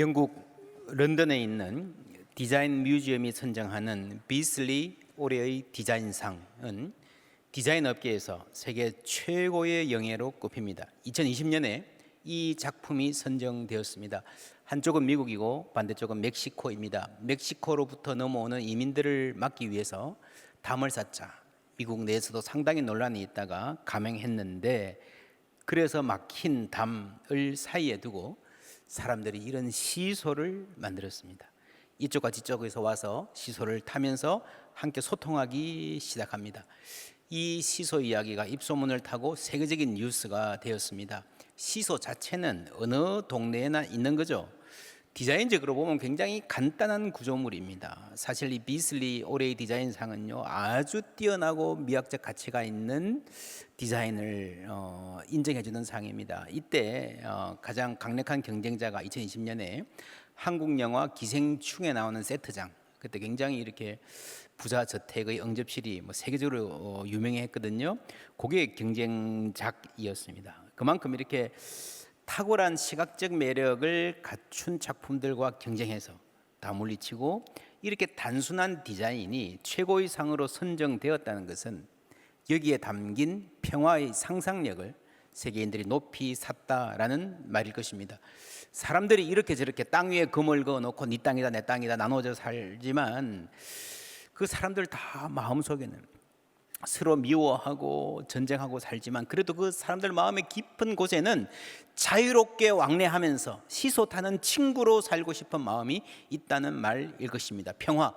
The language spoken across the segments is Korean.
영국 런던에 있는 디자인 뮤지엄이 선정하는 비슬리 올해의 디자인상은 디자인 업계에서 세계 최고의 영예로 꼽힙니다. 2020년에 이 작품이 선정되었습니다. 한쪽은 미국이고 반대쪽은 멕시코입니다. 멕시코로부터 넘어오는 이민들을 막기 위해서 담을 쌓자 미국 내에서도 상당히 논란이 있다가 감행했는데, 그래서 막힌 담을 사이에 두고 사람들이 이런 시소를 만들었습니다. 이쪽과 저쪽에서 와서 시소를 타면서 함께 소통하기 시작합니다. 이 시소 이야기가 입소문을 타고 세계적인 뉴스가 되었습니다. 시소 자체는 어느 동네에나 있는 거죠. 디자인적으로 보면 굉장히 간단한 구조물입니다. 사실 이 비슬리 올해의 디자인상은요, 아주 뛰어나고 미학적 가치가 있는 디자인을 인정해주는 상입니다. 이때 가장 강력한 경쟁자가 2020년에 한국 영화 기생충에 나오는 세트장, 그때 굉장히 이렇게 부자 저택의 응접실이 세계적으로 유명했거든요. 그게 경쟁작이었습니다. 그만큼 이렇게 탁월한 시각적 매력을 갖춘 작품들과 경쟁해서 다 물리치고 이렇게 단순한 디자인이 최고의 상으로 선정되었다는 것은 여기에 담긴 평화의 상상력을 세계인들이 높이 샀다라는 말일 것입니다. 사람들이 이렇게 저렇게 땅 위에 금을 그어놓고 네 땅이다 내 땅이다 나눠져 살지만 그 사람들 다 마음속에는 서로 미워하고 전쟁하고 살지만, 그래도 그 사람들 마음의 깊은 곳에는 자유롭게 왕래하면서 시소 타는 친구로 살고 싶은 마음이 있다는 말일 것입니다. 평화,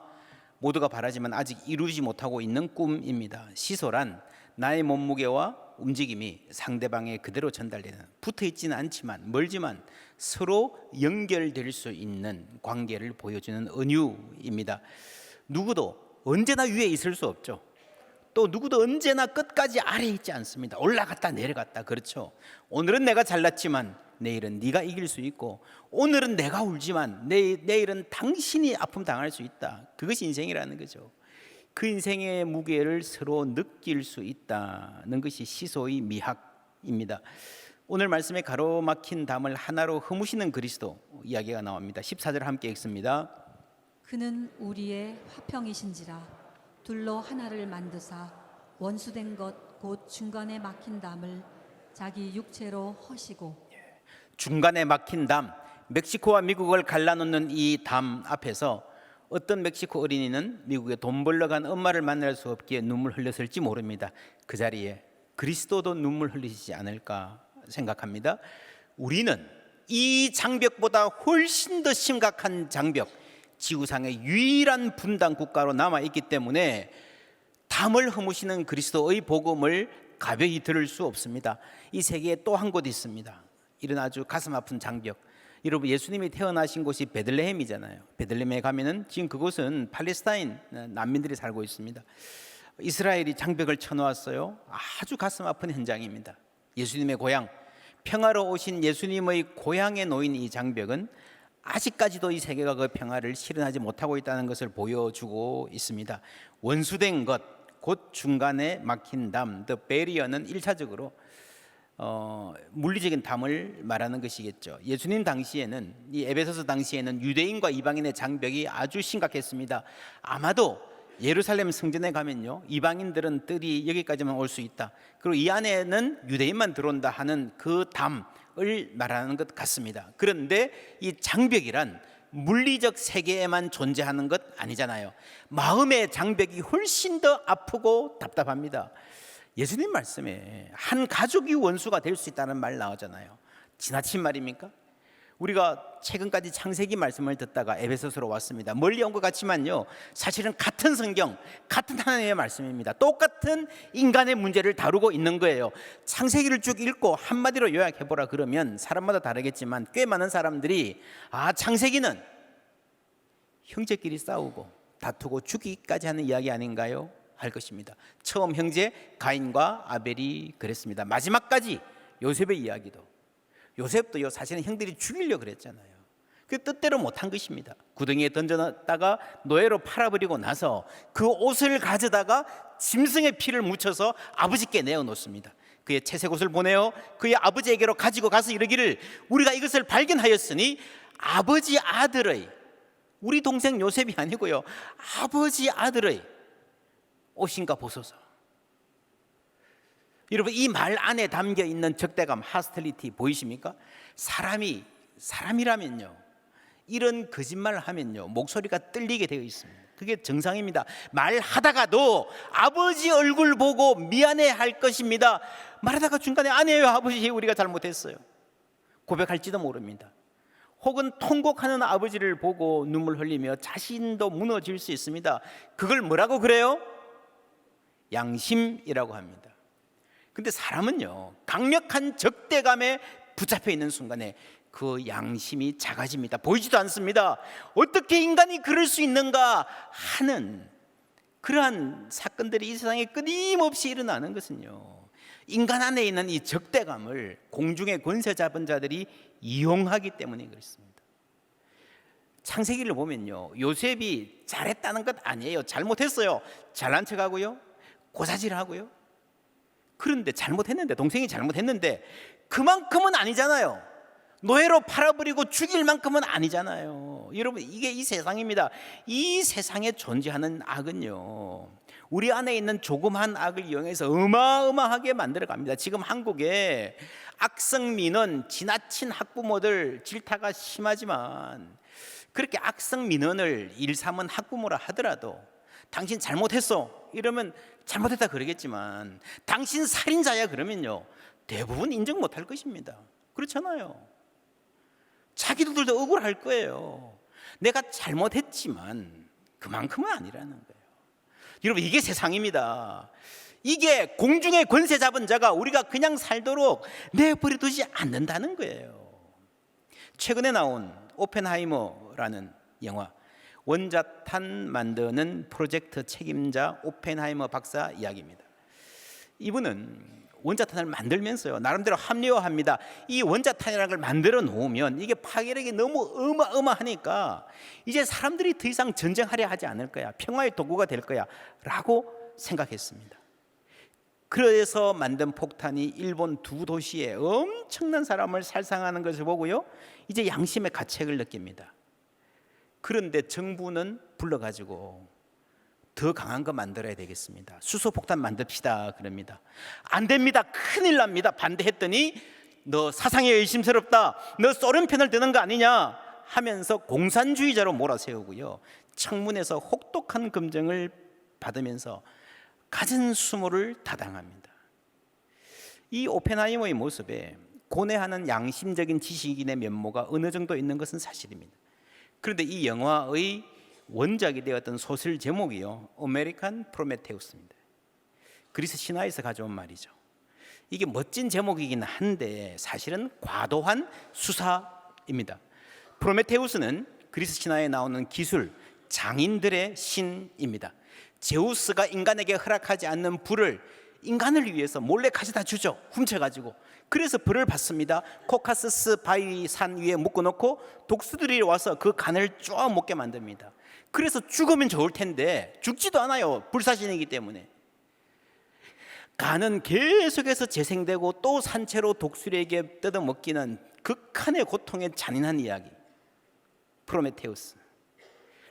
모두가 바라지만 아직 이루지 못하고 있는 꿈입니다. 시소란 나의 몸무게와 움직임이 상대방에 그대로 전달되는, 붙어있지는 않지만 멀지만 서로 연결될 수 있는 관계를 보여주는 은유입니다. 누구도 언제나 위에 있을 수 없죠. 또 누구도 언제나 끝까지 아래에 있지 않습니다. 올라갔다 내려갔다, 그렇죠. 오늘은 내가 잘났지만 내일은 네가 이길 수 있고, 오늘은 내가 울지만 내일은 당신이 아픔 당할 수 있다. 그것이 인생이라는 거죠. 그 인생의 무게를 서로 느낄 수 있다는 것이 시소의 미학입니다. 오늘 말씀에 가로막힌 담을 하나로 허무시는 그리스도 이야기가 나옵니다. 14절 함께 읽습니다. 그는 우리의 화평이신지라 둘로 하나를 만드사 원수된 것 곧 중간에 막힌 담을 자기 육체로 허시고. 중간에 막힌 담, 멕시코와 미국을 갈라놓는 이 담 앞에서 어떤 멕시코 어린이는 미국에 돈 벌러 간 엄마를 만날 수 없기에 눈물 흘렸을지 모릅니다. 그 자리에 그리스도도 눈물 흘리시지 않을까 생각합니다. 우리는 이 장벽보다 훨씬 더 심각한 장벽, 지구상의 유일한 분단 국가로 남아있기 때문에 담을 허무시는 그리스도의 복음을 가벼이 들을 수 없습니다. 이 세계에 또 한 곳 있습니다. 이런 아주 가슴 아픈 장벽. 여러분, 예수님이 태어나신 곳이 베들레헴이잖아요. 베들레헴에 가면은 지금 그곳은 팔레스타인 난민들이 살고 있습니다. 이스라엘이 장벽을 쳐놓았어요. 아주 가슴 아픈 현장입니다. 예수님의 고향, 평화로 오신 예수님의 고향에 놓인 이 장벽은 아직까지도 이 세계가 그 평화를 실현하지 못하고 있다는 것을 보여주고 있습니다. 원수된 것, 곧 중간에 막힌 담, the barrier는 1차적으로 물리적인 담을 말하는 것이겠죠. 예수님 당시에는, 이 에베소서 당시에는 유대인과 이방인의 장벽이 아주 심각했습니다. 아마도 예루살렘 성전에 가면요, 이방인들은 뜰이 여기까지만 올 수 있다, 그리고 이 안에는 유대인만 들어온다 하는 그 담을 말하는 것 같습니다. 그런데 이 장벽이란 물리적 세계에만 존재하는 것 아니잖아요. 마음의 장벽이 훨씬 더 아프고 답답합니다. 예수님 말씀에 한 가족이 원수가 될 수 있다는 말 나오잖아요. 지나친 말입니까? 우리가 최근까지 창세기 말씀을 듣다가 에베소서로 왔습니다. 멀리 온 것 같지만요, 사실은 같은 성경, 같은 하나님의 말씀입니다. 똑같은 인간의 문제를 다루고 있는 거예요. 창세기를 쭉 읽고 한마디로 요약해보라 그러면 사람마다 다르겠지만 꽤 많은 사람들이 창세기는 형제끼리 싸우고 다투고 죽이기까지 하는 이야기 아닌가요? 할 것입니다. 처음 형제 가인과 아벨이 그랬습니다. 마지막까지 요셉의 이야기도, 요셉도요, 사실은 형들이 죽이려고 그랬잖아요. 그 뜻대로 못한 것입니다. 구덩이에 던져놨다가 노예로 팔아버리고 나서 그 옷을 가져다가 짐승의 피를 묻혀서 아버지께 내어놓습니다. 그의 채색 옷을 보내어 그의 아버지에게로 가지고 가서 이르기를, 우리가 이것을 발견하였으니 아버지 아들의, 우리 동생 요셉이 아니고요, 아버지 아들의 옷인가 보소서. 여러분, 이 말 안에 담겨 있는 적대감, 하스텔리티 보이십니까? 사람이라면요, 이런 거짓말을 하면요, 목소리가 떨리게 되어 있습니다. 그게 정상입니다. 말하다가도 아버지 얼굴 보고 미안해 할 것입니다. 말하다가 중간에 아니에요, 아버지, 우리가 잘못했어요, 고백할지도 모릅니다. 혹은 통곡하는 아버지를 보고 눈물 흘리며 자신도 무너질 수 있습니다. 그걸 뭐라고 그래요? 양심이라고 합니다. 근데 사람은요, 강력한 적대감에 붙잡혀 있는 순간에 그 양심이 작아집니다. 보이지도 않습니다. 어떻게 인간이 그럴 수 있는가 하는 그러한 사건들이 이 세상에 끊임없이 일어나는 것은요, 인간 안에 있는 이 적대감을 공중의 권세 잡은 자들이 이용하기 때문에 그렇습니다. 창세기를 보면요, 요셉이 잘했다는 것 아니에요. 잘못했어요. 잘난 척하고요, 고사질하고요. 그런데 잘못했는데, 동생이 잘못했는데 그만큼은 아니잖아요. 노예로 팔아버리고 죽일 만큼은 아니잖아요. 여러분, 이게 이 세상입니다. 이 세상에 존재하는 악은요, 우리 안에 있는 조그만 악을 이용해서 어마어마하게 만들어갑니다. 지금 한국에 악성 민원, 지나친 학부모들 질타가 심하지만, 그렇게 악성 민원을 일삼은 학부모라 하더라도 당신 잘못했어 이러면 잘못했다 그러겠지만, 당신 살인자야 그러면요, 대부분 인정 못할 것입니다. 그렇잖아요. 자기들도 억울할 거예요. 내가 잘못했지만 그만큼은 아니라는 거예요. 여러분, 이게 세상입니다. 이게 공중의 권세 잡은 자가 우리가 그냥 살도록 내버려두지 않는다는 거예요. 최근에 나온 오펜하이머라는 영화, 원자탄 만드는 프로젝트 책임자 오펜하이머 박사 이야기입니다. 이분은 원자탄을 만들면서요, 나름대로 합리화합니다. 이 원자탄이라는 걸 만들어 놓으면 이게 파괴력이 너무 어마어마하니까 이제 사람들이 더 이상 전쟁하려 하지 않을 거야, 평화의 도구가 될 거야 라고 생각했습니다. 그래서 만든 폭탄이 일본 두 도시에 엄청난 사람을 살상하는 것을 보고요, 이제 양심의 가책을 느낍니다. 그런데 정부는 불러가지고 더 강한 거 만들어야 되겠습니다, 수소폭탄 만듭시다 그럽니다. 안 됩니다, 큰일 납니다. 반대했더니 너 사상이 의심스럽다, 너 소련 편을 드는 거 아니냐 하면서 공산주의자로 몰아세우고요, 청문회에서 혹독한 검증을 받으면서 갖은 수모를 다당합니다. 이 오펜하이머의 모습에 고뇌하는 양심적인 지식인의 면모가 어느 정도 있는 것은 사실입니다. 그런데 이 영화의 원작이 되었던 소설 제목이요, 아메리칸 프로메테우스입니다. 그리스 신화에서 가져온 말이죠. 이게 멋진 제목이긴 한데 사실은 과도한 수사입니다. 프로메테우스는 그리스 신화에 나오는 기술, 장인들의 신입니다. 제우스가 인간에게 허락하지 않는 불을 인간을 위해서 몰래 가져다 주죠, 훔쳐가지고. 그래서 벌을 받습니다. 코카서스 바위 산 위에 묶어놓고 독수들이 와서 그 간을 쫙 먹게 만듭니다. 그래서 죽으면 좋을 텐데 죽지도 않아요, 불사신이기 때문에. 간은 계속해서 재생되고 또 산채로 독수리에게 뜯어먹기는 극한의 고통에 잔인한 이야기, 프로메테우스.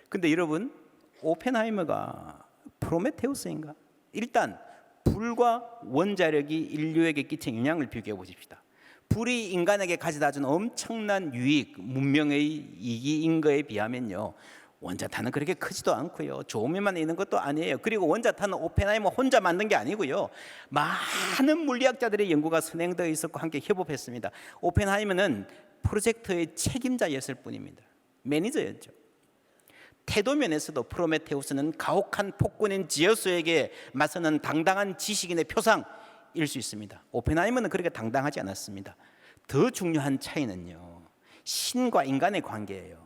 근데 여러분, 오펜하이머가 프로메테우스인가? 일단 불과 원자력이 인류에게 끼친 영향을 비교해 보십시다. 불이 인간에게 가져다 준 엄청난 유익, 문명의 이익인 거에 비하면요, 원자탄은 그렇게 크지도 않고요, 좋은 면만 있는 것도 아니에요. 그리고 원자탄은 오펜하이머 혼자 만든 게 아니고요, 많은 물리학자들의 연구가 선행되어 있었고 함께 협업했습니다. 오펜하이머는 프로젝트의 책임자였을 뿐입니다. 매니저였죠. 태도 면에서도 프로메테우스는 가혹한 폭군인 지어스에게 맞서는 당당한 지식인의 표상일 수 있습니다. 오펜하이머는 그렇게 당당하지 않았습니다. 더 중요한 차이는요, 신과 인간의 관계예요.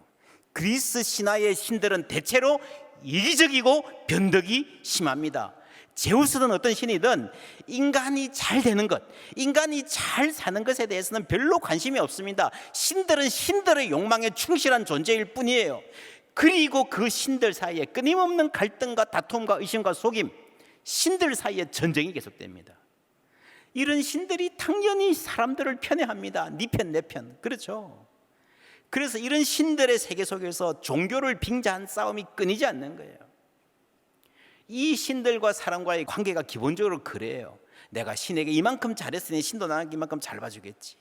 그리스 신화의 신들은 대체로 이기적이고 변덕이 심합니다. 제우스든 어떤 신이든 인간이 잘 되는 것, 인간이 잘 사는 것에 대해서는 별로 관심이 없습니다. 신들은 신들의 욕망에 충실한 존재일 뿐이에요. 그리고 그 신들 사이에 끊임없는 갈등과 다툼과 의심과 속임, 신들 사이에 전쟁이 계속됩니다. 이런 신들이 당연히 사람들을 편애합니다. 네 편, 내 편. 그렇죠. 그래서 이런 신들의 세계 속에서 종교를 빙자한 싸움이 끊이지 않는 거예요. 이 신들과 사람과의 관계가 기본적으로 그래요. 내가 신에게 이만큼 잘했으니 신도 나에게 이만큼 잘 봐주겠지.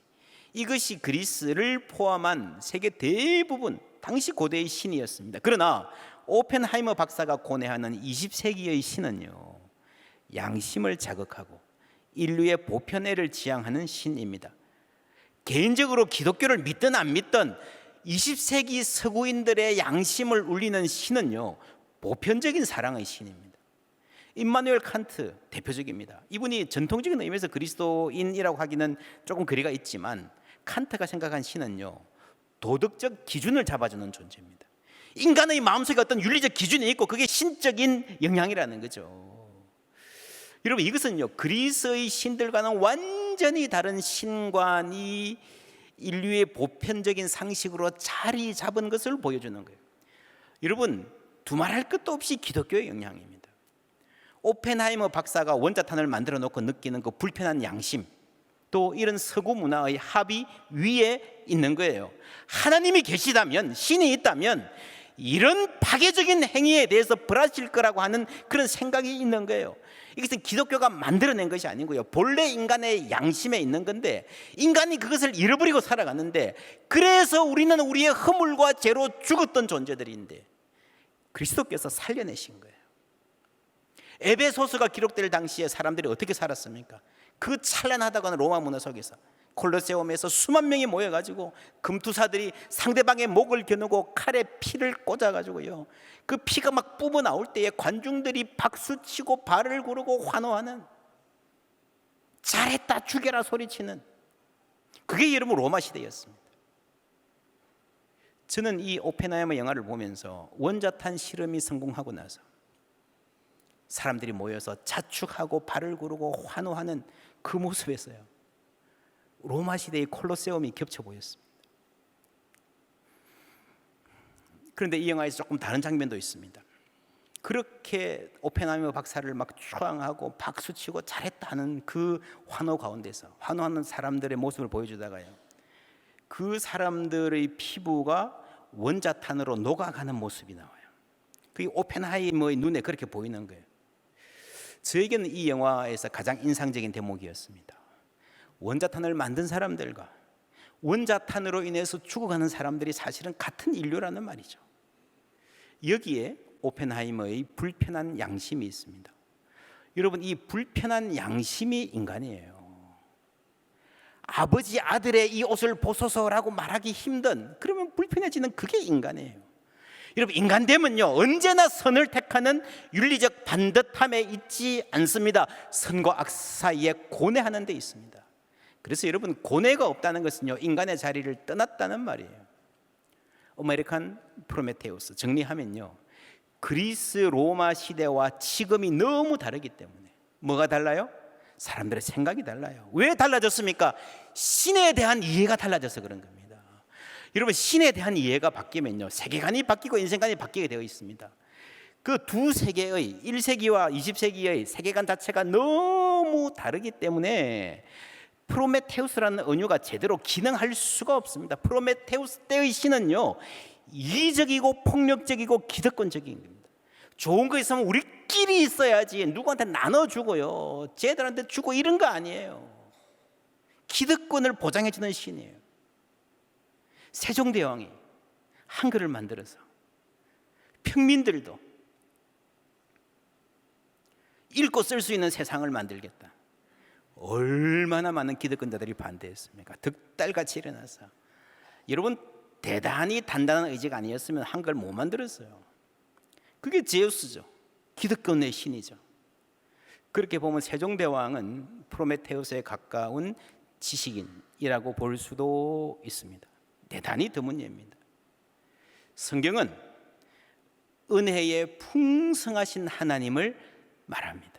이것이 그리스를 포함한 세계 대부분 당시 고대의 신이었습니다. 그러나 오펜하이머 박사가 고뇌하는 20세기의 신은요, 양심을 자극하고 인류의 보편애를 지향하는 신입니다. 개인적으로 기독교를 믿든 안 믿든 20세기 서구인들의 양심을 울리는 신은요, 보편적인 사랑의 신입니다. 임마누엘 칸트 대표적입니다. 이분이 전통적인 의미에서 그리스도인이라고 하기는 조금 거리가 있지만 칸트가 생각한 신은요, 도덕적 기준을 잡아주는 존재입니다. 인간의 마음속에 어떤 윤리적 기준이 있고 그게 신적인 영향이라는 거죠. 여러분, 이것은요, 그리스의 신들과는 완전히 다른 신관이 인류의 보편적인 상식으로 자리 잡은 것을 보여주는 거예요. 여러분, 두말할 것도 없이 기독교의 영향입니다. 오펜하이머 박사가 원자탄을 만들어 놓고 느끼는 그 불편한 양심, 또 이런 서구 문화의 합의 위에 있는 거예요. 하나님이 계시다면, 신이 있다면 이런 파괴적인 행위에 대해서 벌하실 거라고 하는 그런 생각이 있는 거예요. 이것은 기독교가 만들어낸 것이 아니고요, 본래 인간의 양심에 있는 건데 인간이 그것을 잃어버리고 살아갔는데, 그래서 우리는 우리의 허물과 죄로 죽었던 존재들인데 그리스도께서 살려내신 거예요. 에베소서가 기록될 당시에 사람들이 어떻게 살았습니까? 그 찬란하다고 하는 로마 문화 속에서 콜로세움에서 수만 명이 모여가지고 금투사들이 상대방의 목을 겨누고 칼에 피를 꽂아가지고요, 그 피가 막 뿜어 나올 때에 관중들이 박수치고 발을 구르고 환호하는, 잘했다 죽여라 소리치는, 그게 여러분 로마 시대였습니다. 저는 이 오펜하이머 영화를 보면서 원자탄 실험이 성공하고 나서 사람들이 모여서 자축하고 발을 구르고 환호하는 그 모습에서요, 로마 시대의 콜로세움이 겹쳐 보였습니다. 그런데 이 영화에서 조금 다른 장면도 있습니다. 그렇게 오펜하이머 박사를 막 추앙하고 박수치고 잘했다는 그 환호 가운데서 환호하는 사람들의 모습을 보여주다가요, 그 사람들의 피부가 원자탄으로 녹아가는 모습이 나와요. 그게 오펜하이머의 눈에 그렇게 보이는 거예요. 저에게는 이 영화에서 가장 인상적인 대목이었습니다. 원자탄을 만든 사람들과 원자탄으로 인해서 죽어가는 사람들이 사실은 같은 인류라는 말이죠. 여기에 오펜하이머의 불편한 양심이 있습니다. 여러분, 이 불편한 양심이 인간이에요. 아버지 아들의 이 옷을 벗어서라고 말하기 힘든, 그러면 불편해지는 그게 인간이에요. 여러분, 인간 되면요, 언제나 선을 택하는 윤리적 반듯함에 있지 않습니다. 선과 악 사이에 고뇌하는 데 있습니다. 그래서 여러분, 고뇌가 없다는 것은요, 인간의 자리를 떠났다는 말이에요. 아메리칸 프로메테우스 정리하면요, 그리스 로마 시대와 지금이 너무 다르기 때문에. 뭐가 달라요? 사람들의 생각이 달라요. 왜 달라졌습니까? 신에 대한 이해가 달라져서 그런 겁니다. 여러분, 신에 대한 이해가 바뀌면요, 세계관이 바뀌고 인생관이 바뀌게 되어 있습니다. 그 두 세계의 1세기와 20세기의 세계관 자체가 너무 다르기 때문에 프로메테우스라는 은유가 제대로 기능할 수가 없습니다. 프로메테우스 때의 신은요, 이기적이고 폭력적이고 기득권적인 겁니다. 좋은 거 있으면 우리끼리 있어야지, 누구한테 나눠주고요, 쟤들한테 주고 이런 거 아니에요. 기득권을 보장해주는 신이에요. 세종대왕이 한글을 만들어서 평민들도 읽고 쓸 수 있는 세상을 만들겠다. 얼마나 많은 기득권자들이 반대했습니까? 득달같이 일어나서. 여러분, 대단히 단단한 의지가 아니었으면 한글 못 만들었어요. 그게 제우스죠. 기득권의 신이죠. 그렇게 보면 세종대왕은 프로메테우스에 가까운 지식인이라고 볼 수도 있습니다. 대단히 드문 예입니다. 성경은 은혜의 풍성하신 하나님을 말합니다.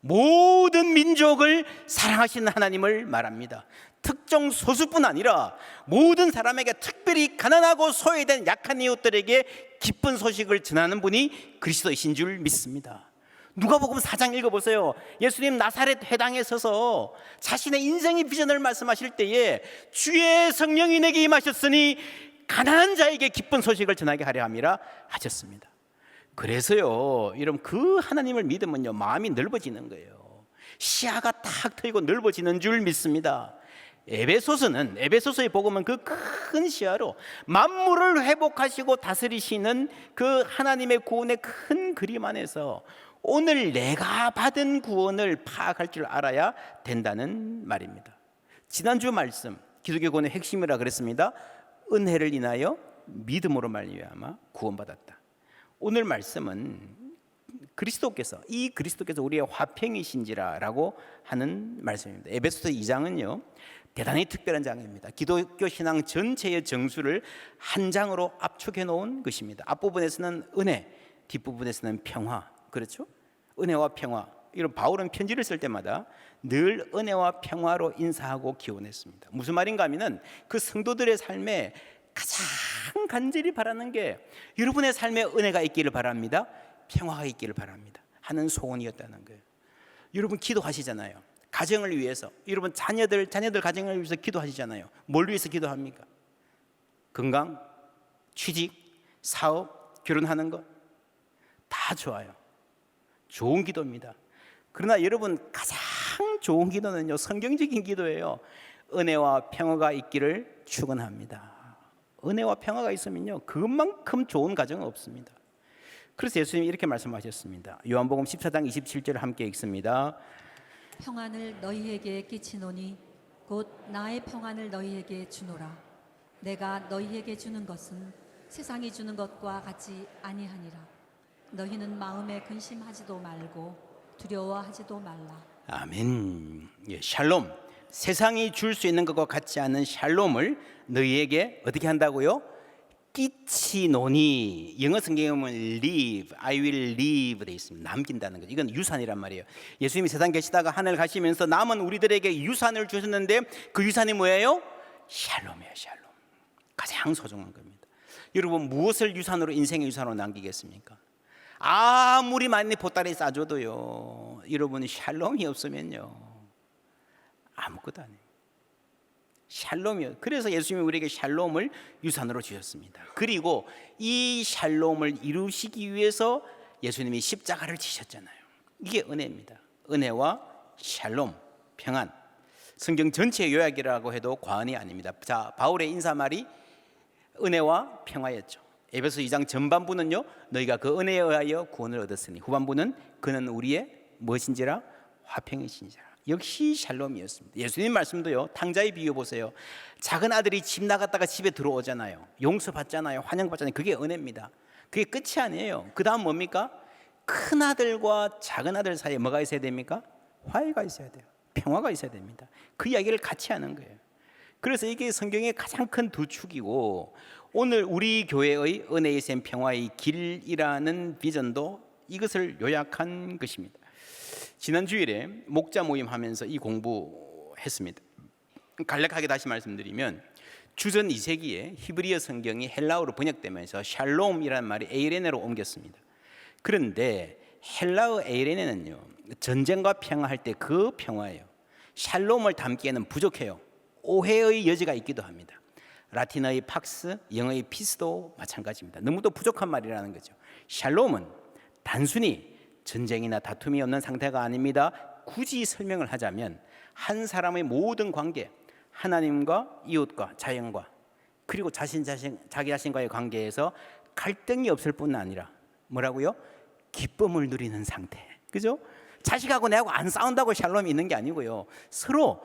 모든 민족을 사랑하시는 하나님을 말합니다. 특정 소수뿐 아니라 모든 사람에게, 특별히 가난하고 소외된 약한 이웃들에게 기쁜 소식을 전하는 분이 그리스도이신 줄 믿습니다. 누가복음 4장 읽어보세요. 예수님 나사렛 회당에 서서 자신의 인생의 비전을 말씀하실 때에 주의 성령이 내게 임하셨으니 가난한 자에게 기쁜 소식을 전하게 하려 함이라 하셨습니다. 그래서요, 여러분, 그 하나님을 믿으면요, 마음이 넓어지는 거예요. 시야가 탁 트이고 넓어지는 줄 믿습니다. 에베소서의 복음은 그 큰 시야로 만물을 회복하시고 다스리시는 그 하나님의 구원의 큰 그림 안에서 오늘 내가 받은 구원을 파악할 줄 알아야 된다는 말입니다. 지난주 말씀, 기독교 구원의 핵심이라 그랬습니다. 은혜를 인하여 믿음으로 말미암아 구원받았다. 오늘 말씀은 그리스도께서 우리의 화평이신지라라고 하는 말씀입니다. 에베소서 2장은요, 대단히 특별한 장입니다. 기독교 신앙 전체의 정수를 한 장으로 압축해 놓은 것입니다. 앞부분에서는 은혜, 뒷부분에서는 평화. 그렇죠? 은혜와 평화. 이런 바울은 편지를 쓸 때마다 늘 은혜와 평화로 인사하고 기원했습니다. 무슨 말인가 하면은 그 성도들의 삶에 가장 간절히 바라는 게 여러분의 삶에 은혜가 있기를 바랍니다. 평화가 있기를 바랍니다. 하는 소원이었다는 거예요. 여러분 기도하시잖아요. 가정을 위해서. 여러분 자녀들 가정을 위해서 기도하시잖아요. 뭘 위해서 기도합니까? 건강, 취직, 사업, 결혼하는 것 다 좋아요. 좋은 기도입니다. 그러나 여러분 가장 좋은 기도는요, 성경적인 기도예요. 은혜와 평화가 있기를 축원합니다. 은혜와 평화가 있으면요, 그만큼 좋은 가정은 없습니다. 그래서 예수님이 이렇게 말씀하셨습니다. 요한복음 14장 27절을 함께 읽습니다. 평안을 너희에게 끼치노니 곧 나의 평안을 너희에게 주노라. 내가 너희에게 주는 것은 세상이 주는 것과 같이 아니하니라. 너희는 마음에 근심하지도 말고 두려워하지도 말라. 아멘. 예, 샬롬. 세상이 줄 수 있는 것과 같지 않은 샬롬을 너희에게 어떻게 한다고요? 끼치노니. 영어 성경에 보면 live, I will live 돼 있습니다. 남긴다는 거죠. 이건 유산이란 말이에요. 예수님이 세상 계시다가 하늘 가시면서 남은 우리들에게 유산을 주셨는데 그 유산이 뭐예요? 샬롬이에요. 샬롬. 가장 소중한 겁니다. 여러분 무엇을 유산으로, 인생의 유산으로 남기겠습니까? 아무리 많이 보따리 싸줘도요, 여러분 샬롬이 없으면요 아무것도 아니에요. 샬롬이요. 그래서 예수님이 우리에게 샬롬을 유산으로 주셨습니다. 그리고 이 샬롬을 이루시기 위해서 예수님이 십자가를 지셨잖아요. 이게 은혜입니다. 은혜와 샬롬, 평안. 성경 전체 요약이라고 해도 과언이 아닙니다. 자, 바울의 인사말이 은혜와 평화였죠. 에베소 2장 전반부는요, 너희가 그 은혜에 의하여 구원을 얻었으니, 후반부는 그는 우리의 무엇인지라? 화평이신지라. 역시 샬롬이었습니다. 예수님 말씀도요, 탕자의 비유 보세요. 작은 아들이 집 나갔다가 집에 들어오잖아요. 용서받잖아요. 환영받잖아요. 그게 은혜입니다. 그게 끝이 아니에요. 그 다음 뭡니까? 큰 아들과 작은 아들 사이에 뭐가 있어야 됩니까? 화해가 있어야 돼요. 평화가 있어야 됩니다. 그 이야기를 같이 하는 거예요. 그래서 이게 성경의 가장 큰 두 축이고, 오늘 우리 교회의 은혜의 샘 평화의 길이라는 비전도 이것을 요약한 것입니다. 지난 주일에 목자 모임 하면서 이 공부했습니다. 간략하게 다시 말씀드리면, 주전 2세기에 히브리어 성경이 헬라어로 번역되면서 샬롬이라는 말이 에이레네로 옮겼습니다. 그런데 헬라어 에이레네는요, 전쟁과 평화할 때 그 평화예요. 샬롬을 담기에는 부족해요. 오해의 여지가 있기도 합니다. 라틴어의 팍스, 영어의 피스도 마찬가지입니다. 너무도 부족한 말이라는 거죠. 샬롬은 단순히 전쟁이나 다툼이 없는 상태가 아닙니다. 굳이 설명을 하자면 한 사람의 모든 관계, 하나님과 이웃과 자연과, 그리고 자기 자신과의 관계에서 갈등이 없을 뿐 아니라 뭐라고요? 기쁨을 누리는 상태. 그죠? 자식하고 내하고 안 싸운다고 샬롬이 있는 게 아니고요, 서로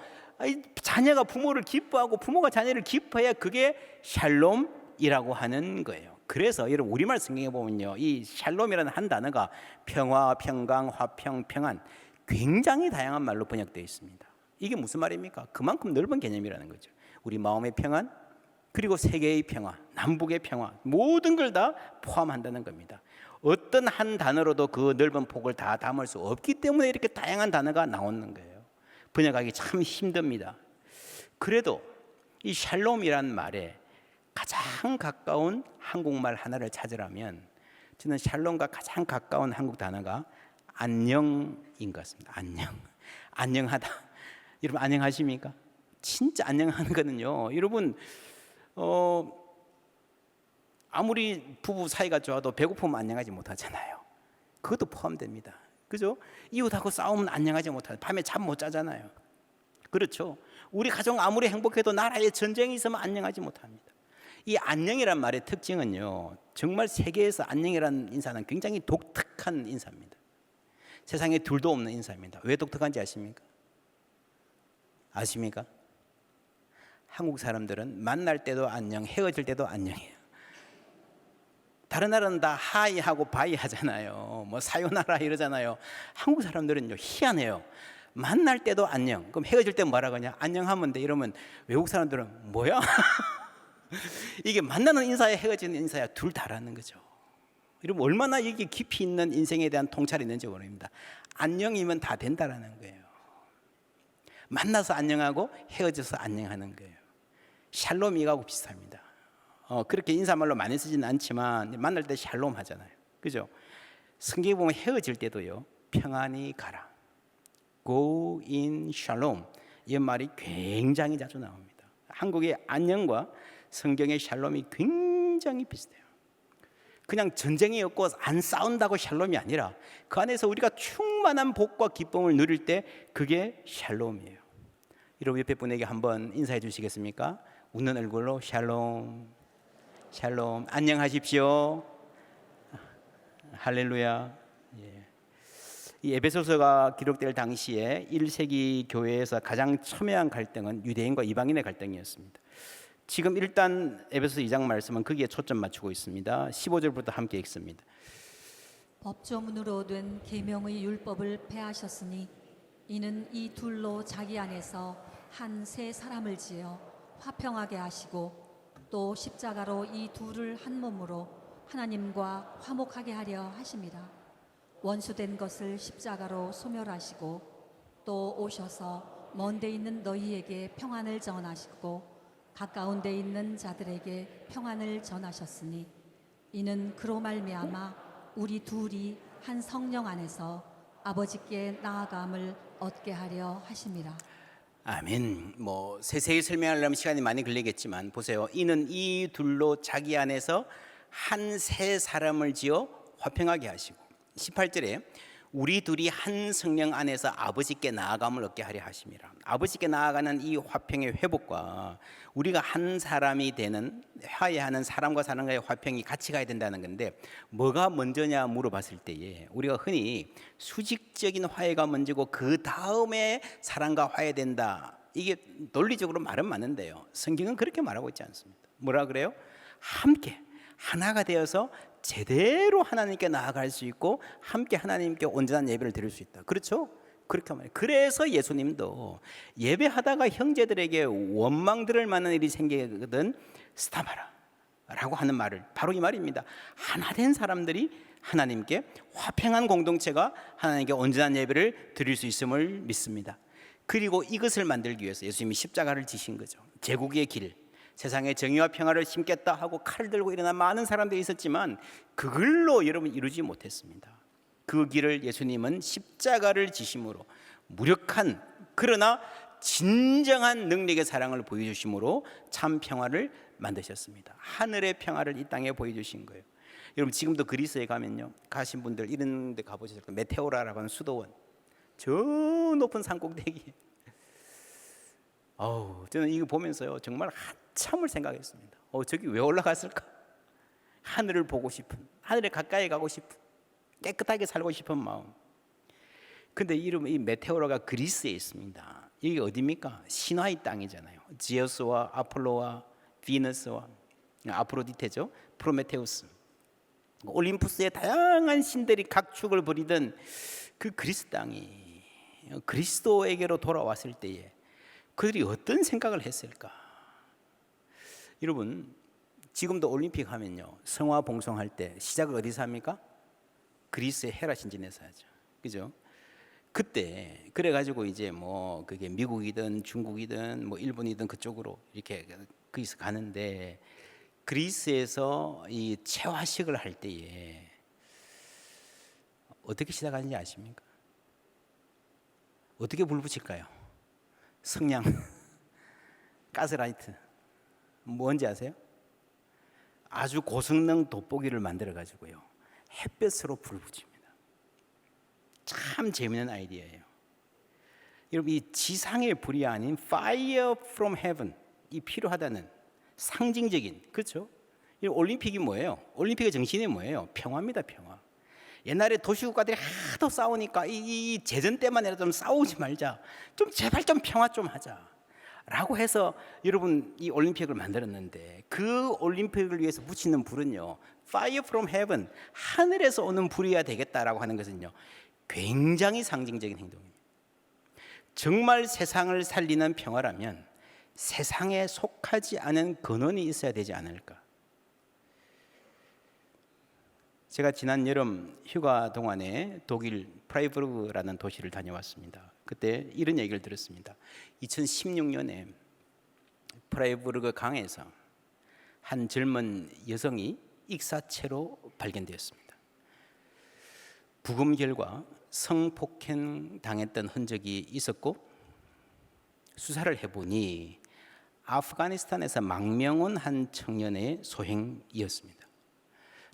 자녀가 부모를 기뻐하고 부모가 자녀를 기뻐해야 그게 샬롬이라고 하는 거예요. 그래서 여러분 우리말 성경에 보면요, 이 샬롬이라는 한 단어가 평화, 평강, 화평, 평안, 굉장히 다양한 말로 번역되어 있습니다. 이게 무슨 말입니까? 그만큼 넓은 개념이라는 거죠. 우리 마음의 평안, 그리고 세계의 평화, 남북의 평화, 모든 걸 다 포함한다는 겁니다. 어떤 한 단어로도 그 넓은 폭을 다 담을 수 없기 때문에 이렇게 다양한 단어가 나오는 거예요. 번역하기 참 힘듭니다. 그래도 이 샬롬이란 말에 가장 가까운 한국말 하나를 찾으라면 저는 샬롬과 가장 가까운 한국 단어가 안녕인 것 같습니다. 안녕. 안녕하다. 여러분 안녕하십니까? 진짜 안녕하는 거는요, 여러분 아무리 부부 사이가 좋아도 배고프면 안녕하지 못하잖아요. 그것도 포함됩니다. 그죠? 이웃하고 싸우면 안녕하지 못하죠. 밤에 잠 못 자잖아요. 그렇죠? 우리 가정 아무리 행복해도 나라에 전쟁이 있으면 안녕하지 못합니다. 이 안녕이란 말의 특징은요, 정말 세계에서 안녕이라는 인사는 굉장히 독특한 인사입니다. 세상에 둘도 없는 인사입니다. 왜 독특한지 아십니까? 아십니까? 한국 사람들은 만날 때도 안녕, 헤어질 때도 안녕해요. 다른 나라는 다 하이하고 바이 하잖아요. 뭐 사요나라 이러잖아요. 한국 사람들은요, 희한해요. 만날 때도 안녕. 그럼 헤어질 때 뭐라 그러냐? 안녕하면 돼. 이러면 외국 사람들은 뭐야? 이게 만나는 인사야, 헤어지는 인사야, 둘 다라는 거죠. 이러면 얼마나 이게 깊이 있는 인생에 대한 통찰이 있는지 모릅니다. 안녕이면 다 된다라는 거예요. 만나서 안녕하고 헤어져서 안녕하는 거예요. 샬롬 이거하고 비슷합니다. 그렇게 인사말로 많이 쓰지는 않지만 만날 때 샬롬 하잖아요. 그죠? 성경에 보면 헤어질 때도요, 평안히 가라, Go in shalom, 이 말이 굉장히 자주 나옵니다. 한국의 안녕과 성경의 샬롬이 굉장히 비슷해요. 그냥 전쟁이 없고 안 싸운다고 샬롬이 아니라 그 안에서 우리가 충만한 복과 기쁨을 누릴 때 그게 샬롬이에요. 여러분 옆에 분에게 한번 인사해 주시겠습니까? 웃는 얼굴로 샬롬, 샬롬, 안녕하십시오. 할렐루야. 예. 이 에베소서가 기록될 당시에 1세기 교회에서 가장 첨예한 갈등은 유대인과 이방인의 갈등이었습니다. 지금 일단 에베소서 2장 말씀은 거기에 초점 맞추고 있습니다. 15절부터 함께 읽습니다. 법조문으로 된 계명의 율법을 폐하셨으니 이는 이 둘로 자기 안에서 한 새 사람을 지어 화평하게 하시고 또 십자가로 이 둘을 한 몸으로 하나님과 화목하게 하려 하심이라. 원수된 것을 십자가로 소멸하시고 또 오셔서 먼 데 있는 너희에게 평안을 전하시고 가까운 데 있는 자들에게 평안을 전하셨으니 이는 그로 말미암아 우리 둘이 한 성령 안에서 아버지께 나아감을 얻게 하려 하심이라. 아멘. 뭐 세세히 설명하려면 시간이 많이 걸리겠지만 보세요. 이는 이 둘로 자기 안에서 한 새 사람을 지어 화평하게 하시고, 18절에 우리 둘이 한 성령 안에서 아버지께 나아감을 얻게 하려 하심이라. 아버지께 나아가는 이 화평의 회복과 우리가 한 사람이 되는, 화해하는 사람과 사람과의 화평이 같이 가야 된다는 건데, 뭐가 먼저냐 물어봤을 때에 우리가 흔히 수직적인 화해가 먼저고 그 다음에 사랑과 화해된다, 이게 논리적으로 말은 맞는데요, 성경은 그렇게 말하고 있지 않습니다. 뭐라 그래요? 함께 하나가 되어서 제대로 하나님께 나아갈 수 있고 함께 하나님께 온전한 예배를 드릴 수 있다. 그렇죠? 그렇게 말해요. 그래서 예수님도 예배하다가 형제들에게 원망 들을 만한 일이 생기거든 스탑하라 라고 하는 말을, 바로 이 말입니다. 하나 된 사람들이 하나님께, 화평한 공동체가 하나님께 온전한 예배를 드릴 수 있음을 믿습니다. 그리고 이것을 만들기 위해서 예수님이 십자가를 지신 거죠. 제국의 길, 세상에 정의와 평화를 심겠다 하고 칼을 들고 일어난 많은 사람들이 있었지만 그걸로 여러분 이루지 못했습니다. 그 길을 예수님은 십자가를 지심으로 무력한 그러나 진정한 능력의 사랑을 보여주심으로 참 평화를 만드셨습니다. 하늘의 평화를 이 땅에 보여주신 거예요. 여러분 지금도 그리스에 가면요, 가신 분들 이런 데 가보셨을 거예요. 메테오라라고 하는 수도원, 저 높은 산 꼭대기. 저는 이거 보면서요 정말 한참을 생각했습니다. 저기 왜 올라갔을까? 하늘을 보고 싶은, 하늘에 가까이 가고 싶은, 깨끗하게 살고 싶은 마음. 근데 이 메테오라가 그리스에 있습니다. 이게 어디입니까? 신화의 땅이잖아요. 지어스와 아폴로와 비너스와 아프로디테죠, 프로메테우스, 올림푸스의 다양한 신들이 각축을 부리던 그 그리스 땅이 그리스도에게로 돌아왔을 때에 그들이 어떤 생각을 했을까? 여러분 지금도 올림픽 하면요, 성화 봉송할 때 시작을 어디서 합니까? 그리스의 헤라 신전에서 하죠. 그죠? 그때 그래가지고 이제 뭐 그게 미국이든 중국이든 뭐 일본이든 그쪽으로 이렇게 그리스 가는데, 그리스에서 이 채화식을 할 때에 어떻게 시작하는지 아십니까? 어떻게 불 붙일까요? 성냥, 가스라이트. 뭔지 아세요? 아주 고성능 돋보기를 만들어 가지고요, 햇볕으로 불 붙입니다. 참 재미있는 아이디어예요. 여러분, 이 지상의 불이 아닌 fire from heaven, 이 필요하다는 상징적인, 그렇죠? 이 올림픽이 뭐예요? 올림픽의 정신이 뭐예요? 평화입니다, 평화. 옛날에 도시국가들이 하도 싸우니까 이 재전 때만이라도 좀 싸우지 말자, 좀 제발 좀 평화 좀 하자 라고 해서 여러분 이 올림픽을 만들었는데, 그 올림픽을 위해서 붙이는 불은요, fire from heaven, 하늘에서 오는 불이어야 되겠다라고 하는 것은요, 굉장히 상징적인 행동입니다. 정말 세상을 살리는 평화라면 세상에 속하지 않은 근원이 있어야 되지 않을까. 제가 지난 여름 휴가 동안에 독일 프라이부르크라는 도시를 다녀왔습니다. 그때 이런 얘기를 들었습니다. 2016년에 프라이부르크 강에서 한 젊은 여성이 익사체로 발견되었습니다. 부검 결과 성폭행 당했던 흔적이 있었고, 수사를 해보니 아프가니스탄에서 망명온 한 청년의 소행이었습니다.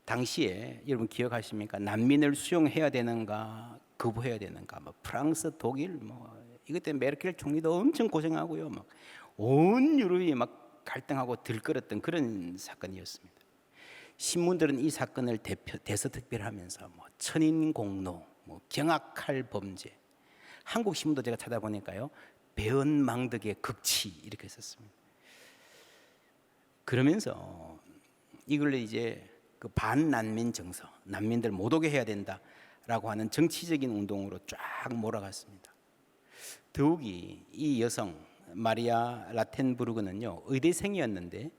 당시에 여러분 기억하십니까? 난민을 수용해야 되는가 거부해야 되는가, 뭐 프랑스, 독일, 뭐 이것 때문에 메르켈 총리도 엄청 고생하고요, 막 온 유럽이 막 갈등하고 들끓었던 그런 사건이었습니다. 신문들은 이 사건을 대서특필하면서 뭐 천인공노, 뭐 경악할 범죄, 한국 신문도 제가 찾아보니까요, 배은망덕의 극치 이렇게 썼습니다. 그러면서 이걸 이제 그 반난민 정서, 난민들 못 오게 해야 된다라고 하는 정치적인 운동으로 쫙 몰아갔습니다. 더욱이 이 여성 마리아 라텐부르크는요, 의대생이었는데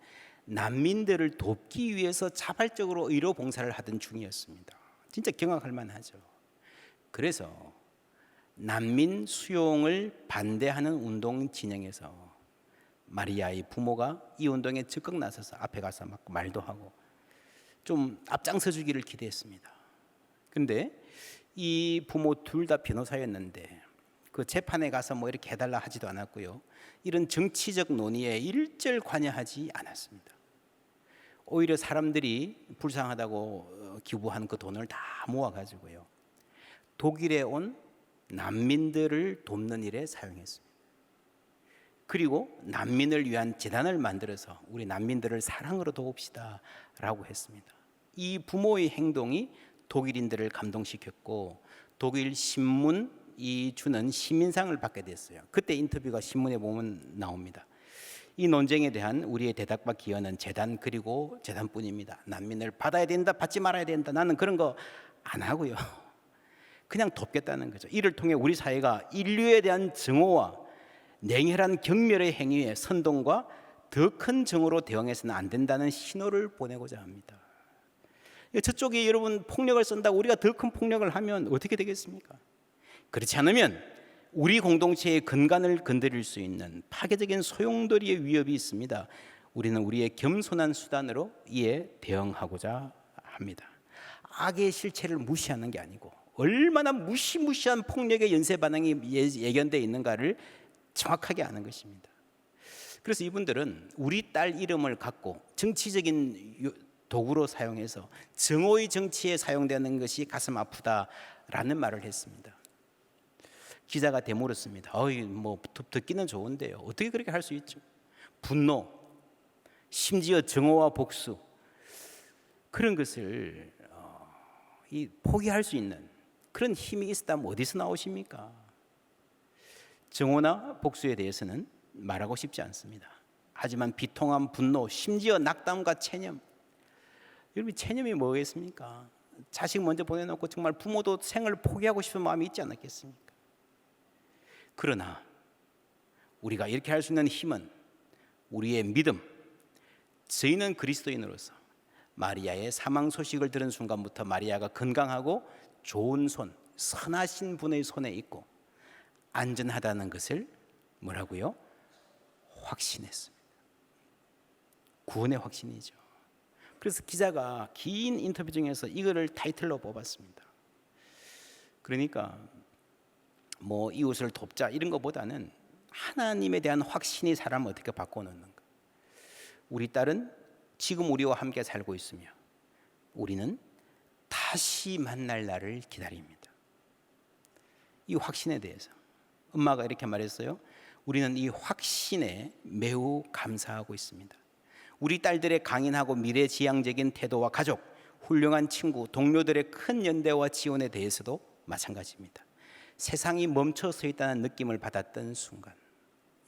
난민들을 돕기 위해서 자발적으로 의료 봉사를 하던 중이었습니다. 진짜 경악할 만하죠. 그래서 난민 수용을 반대하는 운동 진영에서 마리아의 부모가 이 운동에 적극 나서서 앞에 가서 막 말도 하고 좀 앞장서 주기를 기대했습니다. 그런데 이 부모 둘 다 변호사였는데 그 재판에 가서 뭐 이렇게 해달라 하지도 않았고요, 이런 정치적 논의에 일절 관여하지 않았습니다. 오히려 사람들이 불쌍하다고 기부한 그 돈을 다 모아가지고요, 독일에 온 난민들을 돕는 일에 사용했습니다. 그리고 난민을 위한 재단을 만들어서 우리 난민들을 사랑으로 도웁시다 라고 했습니다. 이 부모의 행동이 독일인들을 감동시켰고, 독일 신문이 주는 시민상을 받게 됐어요. 그때 인터뷰가 신문에 보면 나옵니다. 이 논쟁에 대한 우리의 대답과 기여는 재단, 그리고 재단뿐입니다. 난민을 받아야 된다, 받지 말아야 된다, 나는 그런 거 안 하고요, 그냥 돕겠다는 거죠. 이를 통해 우리 사회가 인류에 대한 증오와 냉혈한 경멸의 행위에 선동과 더 큰 정오로 대응해서는 안 된다는 신호를 보내고자 합니다. 저쪽이 여러분 폭력을 쓴다고 우리가 더 큰 폭력을 하면 어떻게 되겠습니까? 그렇지 않으면 우리 공동체의 근간을 건드릴 수 있는 파괴적인 소용돌이의 위협이 있습니다. 우리는 우리의 겸손한 수단으로 이에 대응하고자 합니다. 악의 실체를 무시하는 게 아니고 얼마나 무시무시한 폭력의 연쇄 반응이 예견되어 있는가를 정확하게 아는 것입니다. 그래서 이분들은 우리 딸 이름을 갖고 정치적인 도구로 사용해서 정오의 정치에 사용되는 것이 가슴 아프다라는 말을 했습니다. 기자가 되물었습니다. 뭐 듣기는 좋은데요, 어떻게 그렇게 할 수 있죠? 분노, 심지어 정오와 복수, 그런 것을 포기할 수 있는 그런 힘이 있었다면 어디서 나오십니까? 정오나 복수에 대해서는 말하고 싶지 않습니다. 하지만 비통함, 분노, 심지어 낙담과 체념, 여러분 체념이 뭐겠습니까? 자식 먼저 보내놓고 정말 부모도 생을 포기하고 싶은 마음이 있지 않았겠습니까? 그러나 우리가 이렇게 할 수 있는 힘은 우리의 믿음, 저희는 그리스도인으로서 마리아의 사망 소식을 들은 순간부터 마리아가 건강하고 좋은 손, 선하신 분의 손에 있고 안전하다는 것을 뭐라고요? 확신했습니다. 구원의 확신이죠. 그래서 기자가 긴 인터뷰 중에서 이거를 타이틀로 뽑았습니다. 그러니까 뭐 이웃을 돕자 이런 것보다는 하나님에 대한 확신이 사람을 어떻게 바꿔놓는가. 우리 딸은 지금 우리와 함께 살고 있으며 우리는 다시 만날 날을 기다립니다. 이 확신에 대해서 엄마가 이렇게 말했어요. 우리는 이 확신에 매우 감사하고 있습니다. 우리 딸들의 강인하고 미래지향적인 태도와 가족, 훌륭한 친구, 동료들의 큰 연대와 지원에 대해서도 마찬가지입니다. 세상이 멈춰 서 있다는 느낌을 받았던 순간,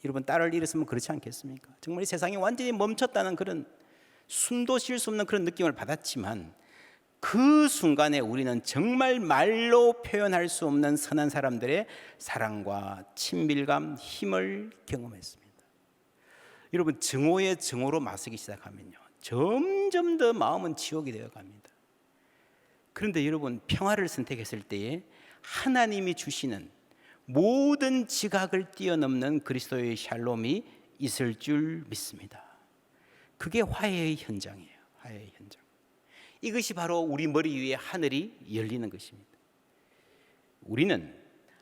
여러분 딸을 잃었으면 그렇지 않겠습니까? 정말 세상이 완전히 멈췄다는 그런 숨도 쉴 수 없는 그런 느낌을 받았지만 그 순간에 우리는 정말 말로 표현할 수 없는 선한 사람들의 사랑과 친밀감, 힘을 경험했습니다. 여러분 증오의 증오로 맞서기 시작하면요 점점 더 마음은 지옥이 되어 갑니다. 그런데 여러분 평화를 선택했을 때에 하나님이 주시는 모든 지각을 뛰어넘는 그리스도의 샬롬이 있을 줄 믿습니다. 그게 화해의 현장이에요. 화해의 현장. 이것이 바로 우리 머리 위에 하늘이 열리는 것입니다. 우리는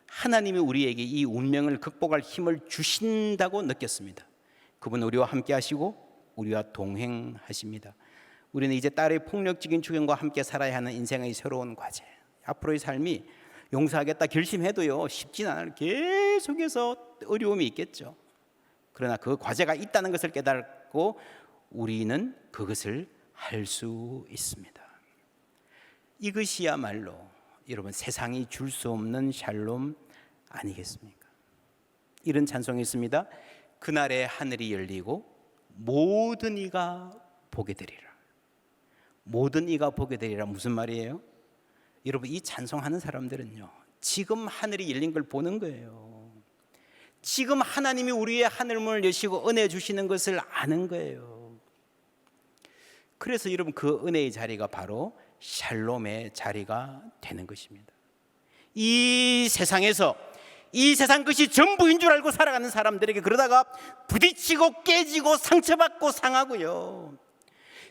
하나님이 우리에게 이 운명을 극복할 힘을 주신다고 느꼈습니다. 그분 우리와 함께 하시고 우리와 동행하십니다. 우리는 이제 딸의 폭력적인 주견과 함께 살아야 하는 인생의 새로운 과제, 앞으로의 삶이 용서하겠다 결심해도요 쉽진 않아요. 계속해서 어려움이 있겠죠. 그러나 그 과제가 있다는 것을 깨닫고 우리는 그것을 할 수 있습니다. 이것이야말로 여러분 세상이 줄 수 없는 샬롬 아니겠습니까? 이런 찬송이 있습니다. 그날에 하늘이 열리고 모든 이가 보게 되리라. 모든 이가 보게 되리라 무슨 말이에요? 여러분 이 찬송하는 사람들은요 지금 하늘이 열린 걸 보는 거예요. 지금 하나님이 우리의 하늘문을 여시고 은혜 주시는 것을 아는 거예요. 그래서 여러분 그 은혜의 자리가 바로 샬롬의 자리가 되는 것입니다. 이 세상에서 이 세상 것이 전부인 줄 알고 살아가는 사람들에게 그러다가 부딪히고 깨지고 상처받고 상하고요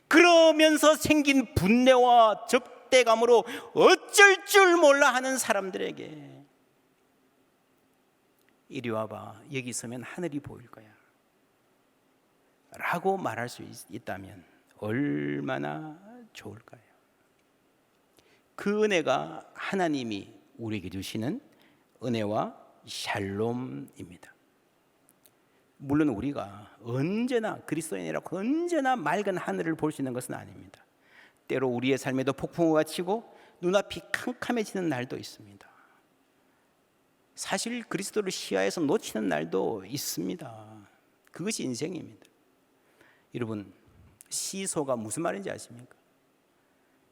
그러면서 생긴 분노와 적대감으로 어쩔 줄 몰라 하는 사람들에게 이리 와봐 여기 있으면 하늘이 보일 거야 라고 말할 수 있다면 얼마나 좋을까요? 그 은혜가 하나님이 우리에게 주시는 은혜와 샬롬입니다. 물론 우리가 언제나 그리스도인이라고 언제나 맑은 하늘을 볼 수 있는 것은 아닙니다. 때로 우리의 삶에도 폭풍우가 치고 눈앞이 캄캄해지는 날도 있습니다. 사실 그리스도를 시야에서 놓치는 날도 있습니다. 그것이 인생입니다. 여러분 시소가 무슨 말인지 아십니까?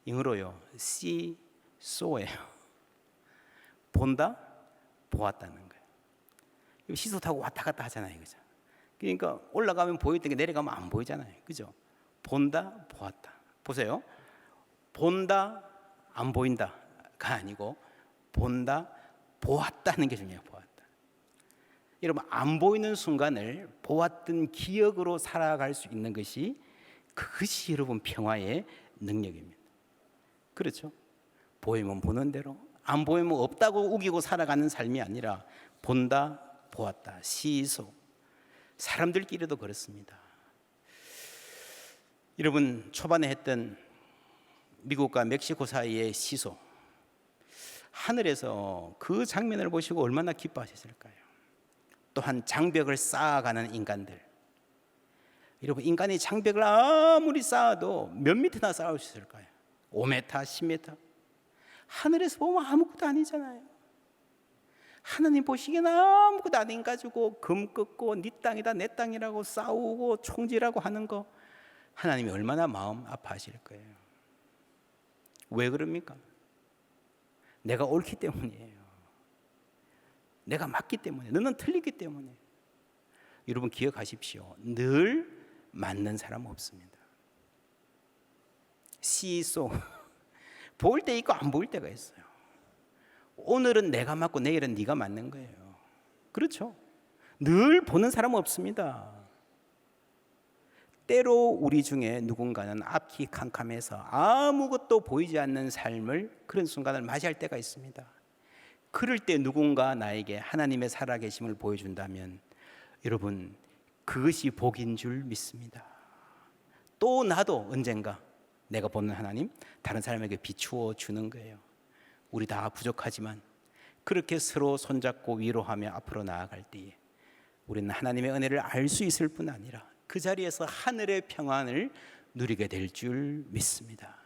영어로요 see saw예요. 본다, 보았다는 거예요. 시소 타고 왔다 갔다 하잖아요, 그죠? 그러니까 올라가면 보이던 게 내려가면 안 보이잖아요, 그죠? 본다, 보았다. 보세요. 본다, 안 보인다가 아니고 본다, 보았다는 게 중요해요. 보았다. 여러분 안 보이는 순간을 보았던 기억으로 살아갈 수 있는 것이 그것이 여러분 평화의 능력입니다. 그렇죠? 보이면 보는 대로 안 보이면 없다고 우기고 살아가는 삶이 아니라 본다, 보았다, 시소. 사람들끼리도 그렇습니다. 여러분 초반에 했던 미국과 멕시코 사이의 시소 하늘에서 그 장면을 보시고 얼마나 기뻐하셨을까요? 또한 장벽을 쌓아가는 인간들 여러분 인간이 장벽을 아무리 쌓아도 몇 미터나 쌓을 수 있을까요? 5m, 10m 하늘에서 보면 아무것도 아니잖아요. 하나님 보시기에는 아무것도 아닌 가지고 금 긋고 네 땅이다 내 땅이라고 싸우고 총질하고 하는 거 하나님이 얼마나 마음 아파하실 거예요. 왜 그럽니까? 내가 옳기 때문이에요. 내가 맞기 때문에 너는 틀리기 때문에. 여러분 기억하십시오. 늘 맞는 사람 없습니다. 시소 보일 때 있고 안 보일 때가 있어요. 오늘은 내가 맞고 내일은 네가 맞는 거예요. 그렇죠? 늘 보는 사람 없습니다. 때로 우리 중에 누군가는 앞이 캄캄해서 아무것도 보이지 않는 삶을 그런 순간을 맞이할 때가 있습니다. 그럴 때 누군가 나에게 하나님의 살아계심을 보여준다면 여러분 그것이 복인 줄 믿습니다. 또 나도 언젠가 내가 보는 하나님 다른 사람에게 비추어 주는 거예요. 우리 다 부족하지만 그렇게 서로 손잡고 위로하며 앞으로 나아갈 때에 우리는 하나님의 은혜를 알 수 있을 뿐 아니라 그 자리에서 하늘의 평안을 누리게 될 줄 믿습니다.